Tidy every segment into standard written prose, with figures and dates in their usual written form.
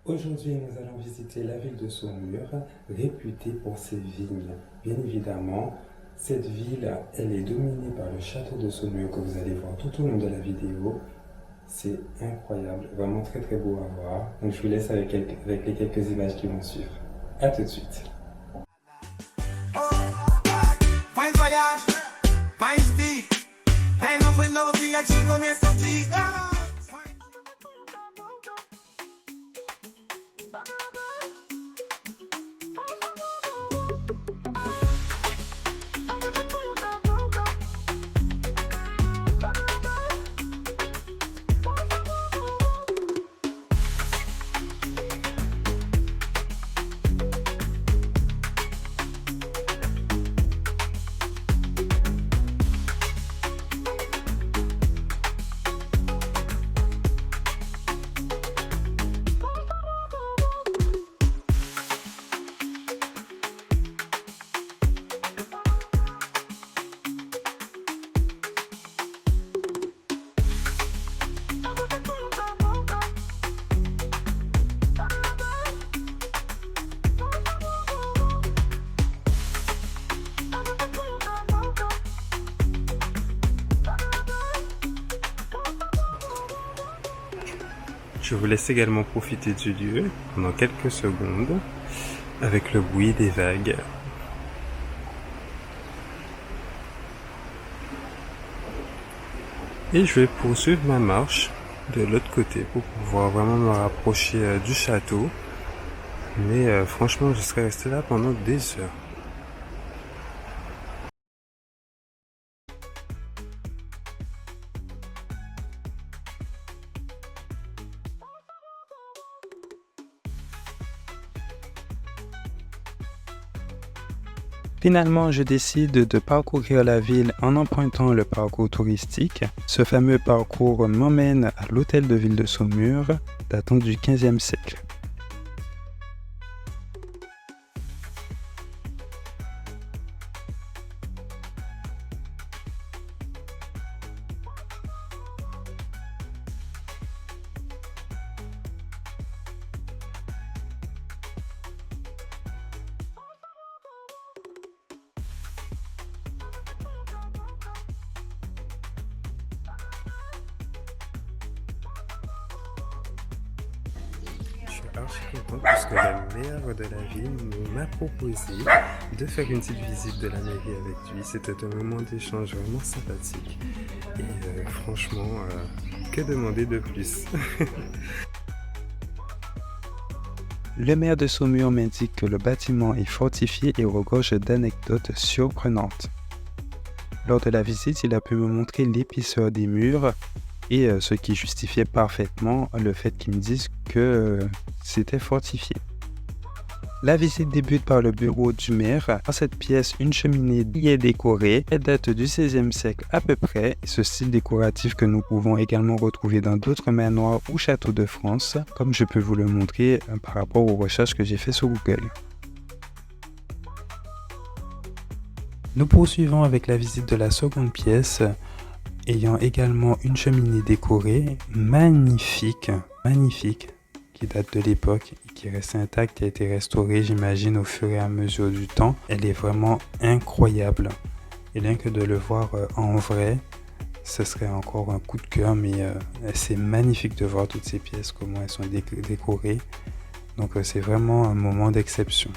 Aujourd'hui, nous allons visiter la ville de Saumur, réputée pour ses vignes. Bien évidemment, cette ville, elle est dominée par le château de Saumur que vous allez voir tout au long de la vidéo. C'est incroyable, vraiment très très beau à voir. Donc je vous laisse avec les quelques images qui vont suivre. A tout de suite. Je vous laisse également profiter du lieu pendant quelques secondes avec le bruit des vagues. Et je vais poursuivre ma marche de l'autre côté pour pouvoir vraiment me rapprocher du château. Mais franchement, je serais resté là pendant des heures. Finalement, je décide de parcourir la ville en empruntant le parcours touristique. Ce fameux parcours m'emmène à l'hôtel de ville de Saumur, datant du XVe siècle. Archi content parce que la maire de la ville m'a proposé de faire une petite visite de la mairie avec lui. C'était un moment d'échange vraiment sympathique et franchement, que demander de plus? Le maire de Saumur m'indique que le bâtiment est fortifié et regorge d'anecdotes surprenantes. Lors de la visite, il a pu me montrer l'épaisseur des murs et ce qui justifiait parfaitement le fait qu'ils me disent que c'était fortifié. La visite débute par le bureau du maire. Dans cette pièce, une cheminée y est décorée. Elle date du XVIe siècle à peu près. Ce style décoratif que nous pouvons également retrouver dans d'autres manoirs ou châteaux de France, comme je peux vous le montrer par rapport aux recherches que j'ai faites sur Google. Nous poursuivons avec la visite de la seconde pièce, ayant également une cheminée décorée, magnifique, qui date de l'époque, qui reste intacte, qui a été restaurée, j'imagine, au fur et à mesure du temps. Elle est vraiment incroyable. Et rien que de le voir en vrai, ce serait encore un coup de cœur, mais c'est magnifique de voir toutes ces pièces, comment elles sont décorées. Donc c'est vraiment un moment d'exception.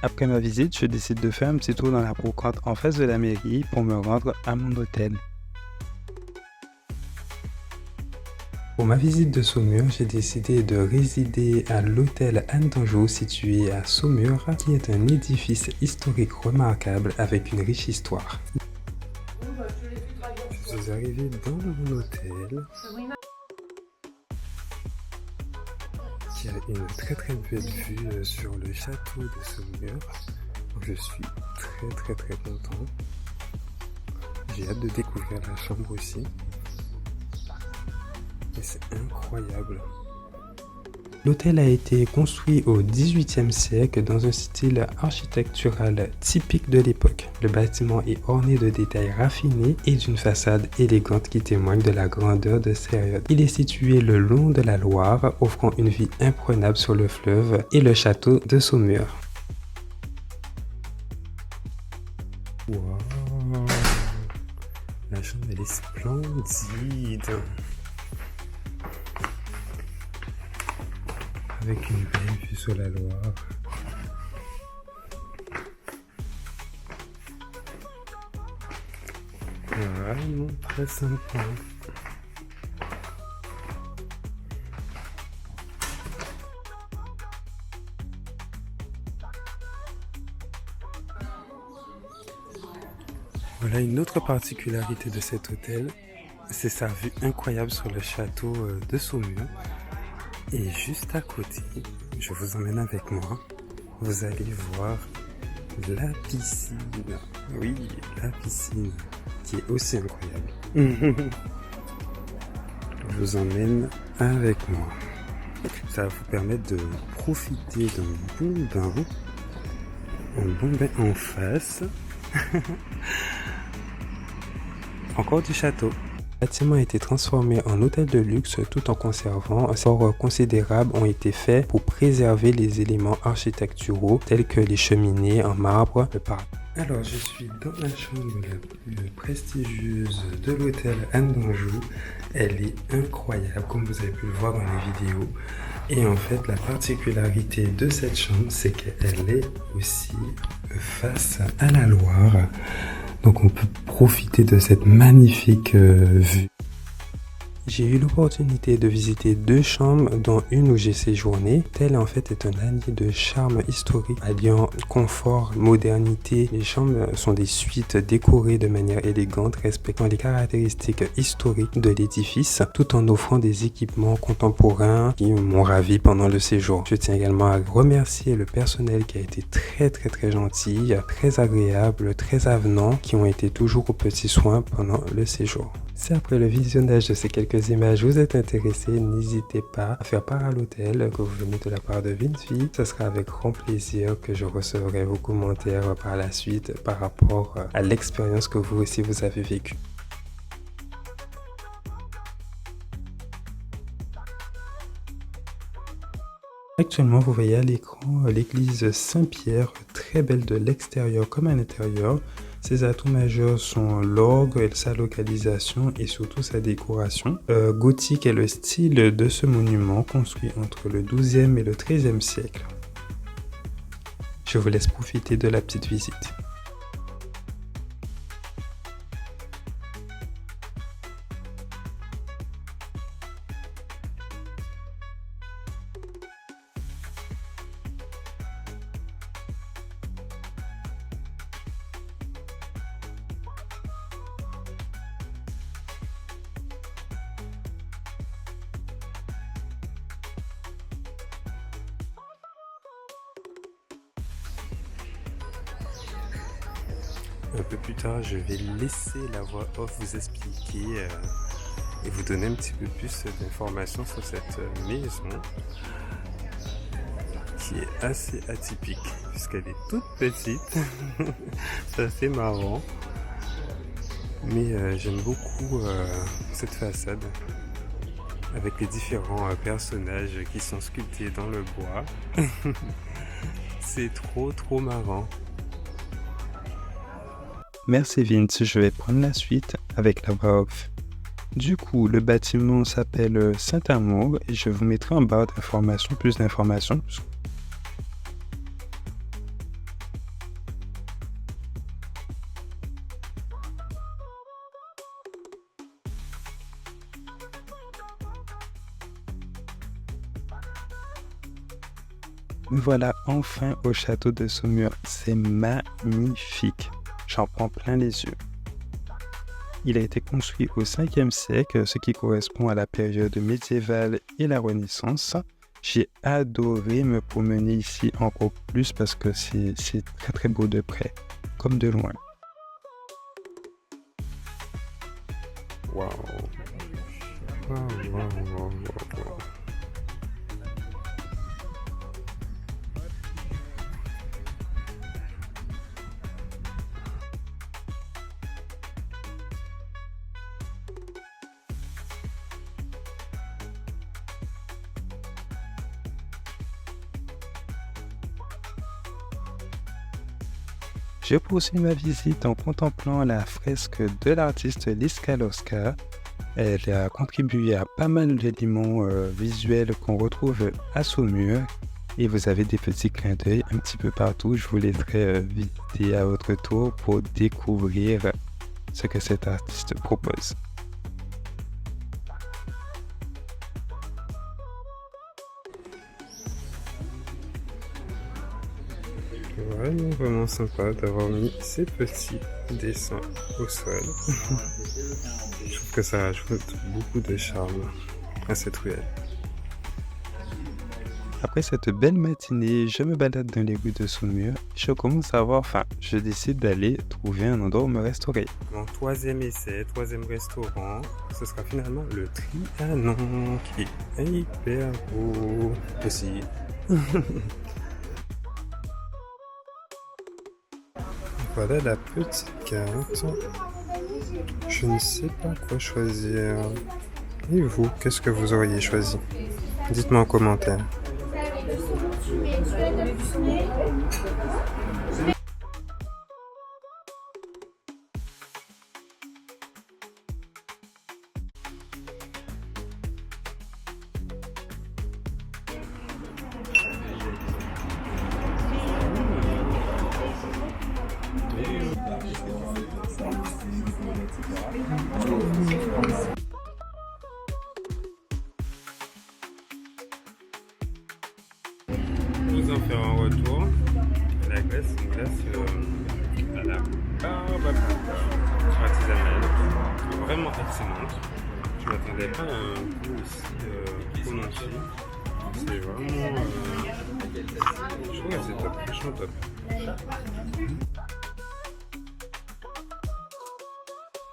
Après ma visite, je décide de faire un petit tour dans la brocante en face de la mairie pour me rendre à mon hôtel. Pour ma visite de Saumur, j'ai décidé de résider à l'hôtel Anne d'Anjou situé à Saumur, qui est un édifice historique remarquable avec une riche histoire. Je suis arrivé dans mon hôtel, qui a une très belle vue sur le château de Saumur. Je suis très content. J'ai hâte de découvrir la chambre aussi. Et c'est incroyable. L'hôtel a été construit au XVIIIe siècle dans un style architectural typique de l'époque. Le bâtiment est orné de détails raffinés et d'une façade élégante qui témoigne de la grandeur de cette période. Il est situé le long de la Loire, offrant une vue imprenable sur le fleuve et le château de Saumur. Wow. La chambre elle est splendide. Avec une belle vue sur la Loire. Vraiment très sympa. Voilà une autre particularité de cet hôtel, c'est sa vue incroyable sur le château de Saumur. Et juste à côté, je vous emmène avec moi, vous allez voir la piscine. Oui, la piscine, qui est aussi incroyable. Je vous emmène avec moi. Ça va vous permettre de profiter d'un bon bain en face. Encore du château. Le bâtiment a été transformé en hôtel de luxe tout en conservant. Des efforts considérables ont été faits pour préserver les éléments architecturaux tels que les cheminées en marbre, le parc. Alors, je suis dans la chambre la plus prestigieuse de l'hôtel Anne d'Anjou. Elle est incroyable, comme vous avez pu le voir dans les vidéos. Et en fait, la particularité de cette chambre, c'est qu'elle est aussi face à la Loire. Donc on peut profiter de cette magnifique vue. J'ai eu l'opportunité de visiter 2 chambres, dont une où j'ai séjourné. Tel en fait est un allié de charme historique, alliant confort, modernité. Les chambres sont des suites décorées de manière élégante, respectant les caractéristiques historiques de l'édifice, tout en offrant des équipements contemporains qui m'ont ravi pendant le séjour. Je tiens également à remercier le personnel qui a été très gentil, très agréable, très avenant, qui ont été toujours aux petits soins pendant le séjour. Si après le visionnage de ces quelques images vous êtes intéressé, n'hésitez pas à faire part à l'hôtel que vous venez de la part de Vinci. Ce sera avec grand plaisir que je recevrai vos commentaires par la suite par rapport à l'expérience que vous aussi vous avez vécue. Actuellement, vous voyez à l'écran l'église Saint-Pierre, très belle de l'extérieur comme à l'intérieur. Ses atouts majeurs sont l'orgue, sa localisation et surtout sa décoration. Gothique est le style de ce monument construit entre le XIIe et le XIIIe siècle. Je vous laisse profiter de la petite visite. Un peu plus tard, je vais laisser la voix off vous expliquer et vous donner un petit peu plus d'informations sur cette maison qui est assez atypique puisqu'elle est toute petite. C'est assez marrant. Mais j'aime beaucoup cette façade avec les différents personnages qui sont sculptés dans le bois. C'est trop marrant. Merci Vince, je vais prendre la suite avec la voix off. Du coup, le bâtiment s'appelle Saint-Amour et je vous mettrai en barre d'informations plus d'informations. Voilà enfin au château de Saumur, c'est magnifique. J'en prends plein les yeux. Il a été construit au 5e siècle, ce qui correspond à la période médiévale et la Renaissance. J'ai adoré me promener ici encore plus parce que c'est très beau de près, comme de loin. Waouh. Je poursuis ma visite en contemplant la fresque de l'artiste Liz Kalowska. Elle a contribué à pas mal d'éléments visuels qu'on retrouve à Saumur. Et vous avez des petits clins d'œil un petit peu partout. Je vous laisserai visiter à votre tour pour découvrir ce que cet artiste propose. Vraiment sympa d'avoir mis ces petits dessins au sol. Je trouve que ça ajoute beaucoup de charme à cette ruelle. Après cette belle matinée, je me balade dans les rues de Saumur. Je commence à je décide d'aller trouver un endroit où me restaurer. Mon troisième essai, troisième restaurant, ce sera finalement le Trianon, qui est hyper beau aussi. Voilà la petite carte. Je ne sais pas quoi choisir. Et vous, qu'est-ce que vous auriez choisi? Dites-moi en commentaire. Nous en faire un retour. La glace, c'est une glace à la barbe artisanale, vraiment excellente. Je m'attendais pas à un goût aussi prononcé. C'est vraiment, je trouve que c'est top, franchement top.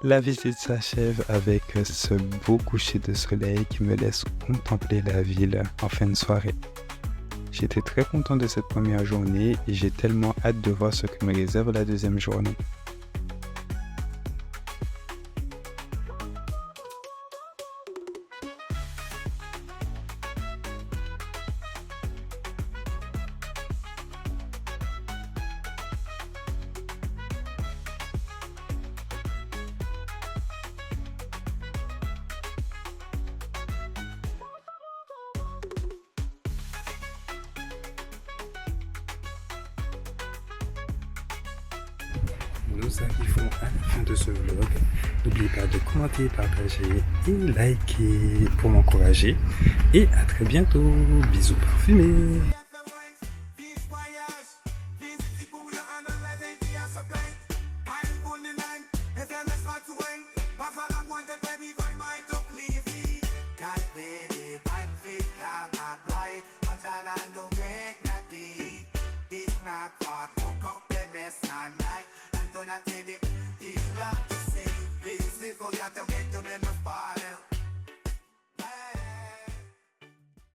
La visite s'achève avec ce beau coucher de soleil qui me laisse contempler la ville en fin de soirée. J'étais très content de cette première journée et j'ai tellement hâte de voir ce que me réserve la deuxième journée. Nous arrivons à la fin de ce vlog. N'oubliez pas de commenter, partager et liker pour m'encourager. Et à très bientôt. Bisous parfumés. Don't I tell you, he's not the same. Please, go out and get to me, my father.